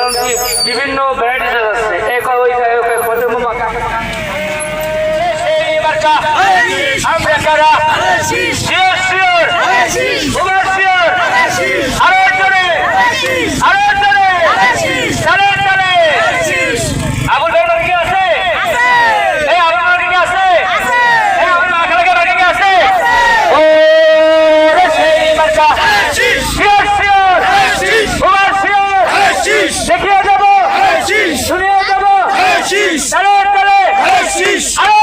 এমনকি বিভিন্ন ভ্যারাইটিস আছে এক ওই কত মামা এই মার্কা আমরা কারা শিওর শিওর ওভার শিওর আরো জোরে চলে চলে আবুল ভাই কি আছে এই আবুল ভাই কি আছে এই আবুল মাখালাকে বাড়ি কি আছে ও রে সেই মার্কা শিওর শিওর ওভার শিওর দেখিয়ে দেবো শুনিয়ে দেবো চলে চলে